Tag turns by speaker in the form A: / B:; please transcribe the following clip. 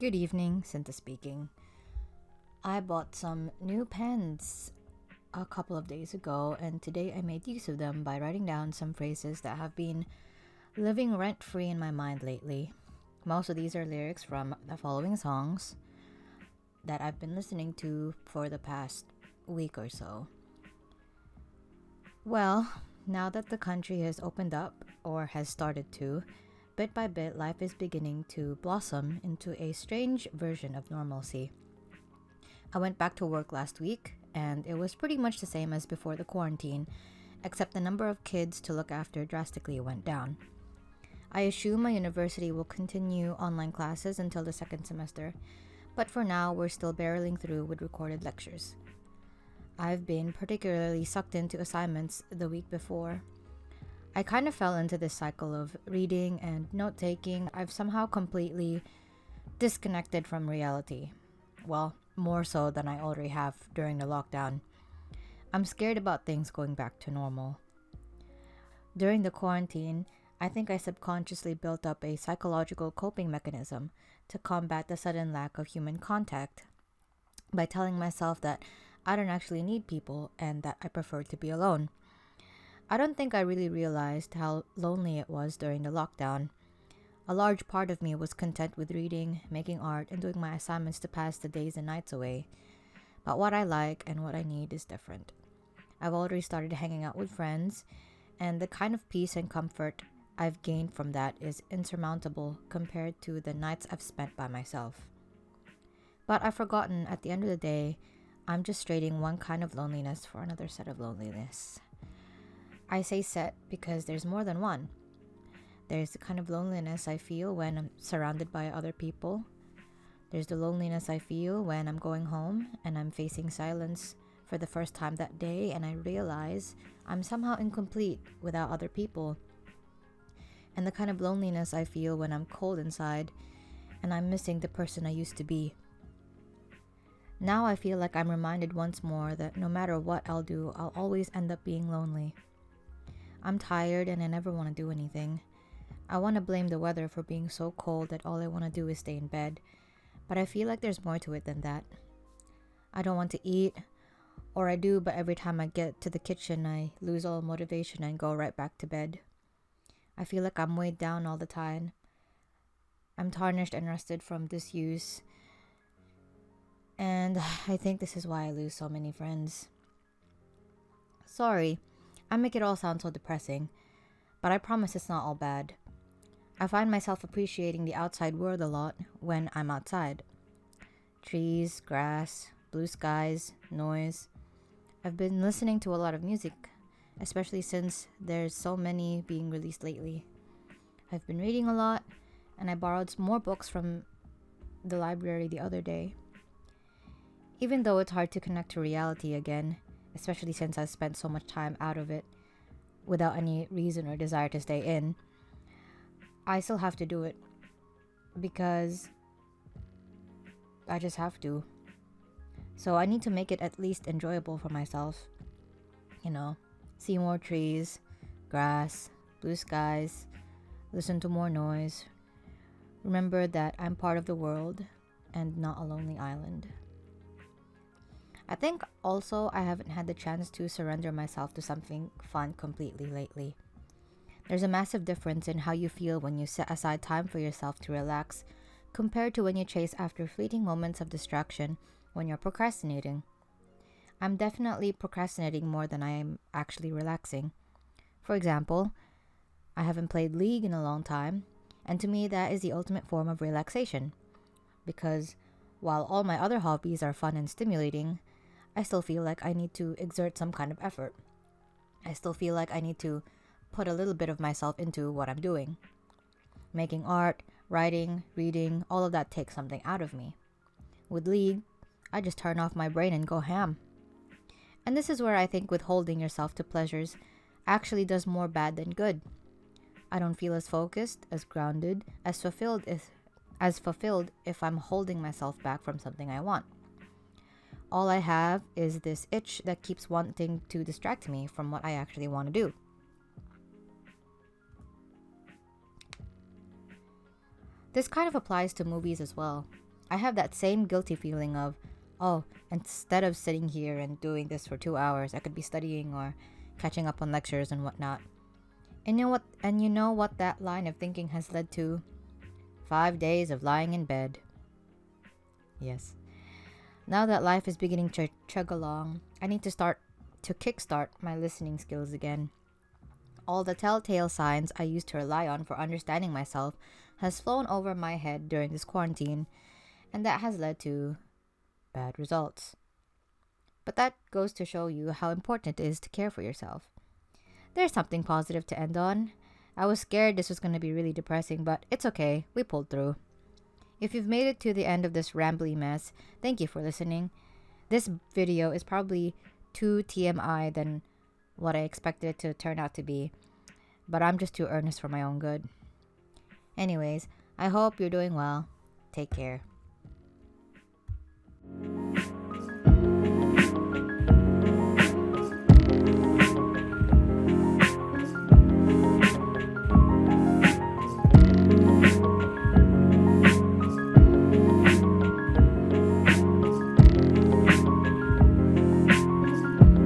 A: Good evening, Sinta speaking. I bought some new pens a couple of days ago, and today I made use of them by writing down some phrases that have been living rent free in my mind lately. Most of these are lyrics from the following songs that I've been listening to for the past week or so. Well, now that the country has opened up, or has started to, bit by bit, life is beginning to blossom into a strange version of normalcy. I went back to work last week, and it was pretty much the same as before the quarantine, except the number of kids to look after drastically went down. I assume my university will continue online classes until the second semester, but for now, we're still barreling through with recorded lectures. I've been particularly sucked into assignments the week before. I kind of fell into this cycle of reading and note taking. I've somehow completely disconnected from reality. Well, more so than I already have during the lockdown. I'm scared about things going back to normal. During the quarantine, I think I subconsciously built up a psychological coping mechanism to combat the sudden lack of human contact by telling myself that I don't actually need people and that I prefer to be alone. I don't think I really realized how lonely it was during the lockdown. A large part of me was content with reading, making art, and doing my assignments to pass the days and nights away. But what I like and what I need is different. I've already started hanging out with friends, and the kind of peace and comfort I've gained from that is insurmountable compared to the nights I've spent by myself. But I've forgotten at the end of the day, I'm just trading one kind of loneliness for another set of loneliness. I say set because there's more than one. There's the kind of loneliness I feel when I'm surrounded by other people. There's the loneliness I feel when I'm going home and I'm facing silence for the first time that day and I realize I'm somehow incomplete without other people. And the kind of loneliness I feel when I'm cold inside and I'm missing the person I used to be. Now I feel like I'm reminded once more that no matter what I'll do, I'll always end up being lonely. I'm tired and I never want to do anything. I want to blame the weather for being so cold that all I want to do is stay in bed, but I feel like there's more to it than that. I don't want to eat, or I do, but every time I get to the kitchen, I lose all motivation and go right back to bed. I feel like I'm weighed down all the time. I'm tarnished and rusted from disuse, and I think this is why I lose so many friends. Sorry, I make it all sound so depressing, but I promise it's not all bad. I find myself appreciating the outside world a lot when I'm outside. Trees, grass, blue skies, noise. I've been listening to a lot of music, especially since there's so many being released lately. I've been reading a lot, and I borrowed some more books from the library the other day. Even though it's hard to connect to reality again, especially since I've spent so much time out of it without any reason or desire to stay in, I still have to do it because I just have to. So I need to make it at least enjoyable for myself. See more trees, grass, blue skies, listen to more noise. Remember that I'm part of the world and not a lonely island. I think also I haven't had the chance to surrender myself to something fun completely lately. There's a massive difference in how you feel when you set aside time for yourself to relax compared to when you chase after fleeting moments of distraction when you're procrastinating. I'm definitely procrastinating more than I am actually relaxing. For example, I haven't played League in a long time, and to me that is the ultimate form of relaxation. Because while all my other hobbies are fun and stimulating, I still feel like I need to exert some kind of effort. I still feel like I need to put a little bit of myself into what I'm doing. Making art, writing, reading, all of that takes something out of me. With League, I just turn off my brain and go ham. And this is where I think withholding yourself to pleasures actually does more bad than good. I don't feel as focused, as grounded, as fulfilled if I'm holding myself back from something I want. All I have is this itch that keeps wanting to distract me from what I actually want to do. This kind of applies to movies as well. I have that same guilty feeling of, oh, instead of sitting here and doing this for 2 hours, I could be studying or catching up on lectures and whatnot. And you know what that line of thinking has led to? 5 days of lying in bed. Yes. Now that life is beginning to chug along, I need to kickstart my listening skills again. All the telltale signs I used to rely on for understanding myself has flown over my head during this quarantine, and that has led to bad results. But that goes to show you how important it is to care for yourself. There's something positive to end on. I was scared this was going to be really depressing, but it's okay. We pulled through. If you've made it to the end of this rambly mess, thank you for listening. This video is probably too TMI than what I expected it to turn out to be, but I'm just too earnest for my own good. Anyways, I hope you're doing well. Take care.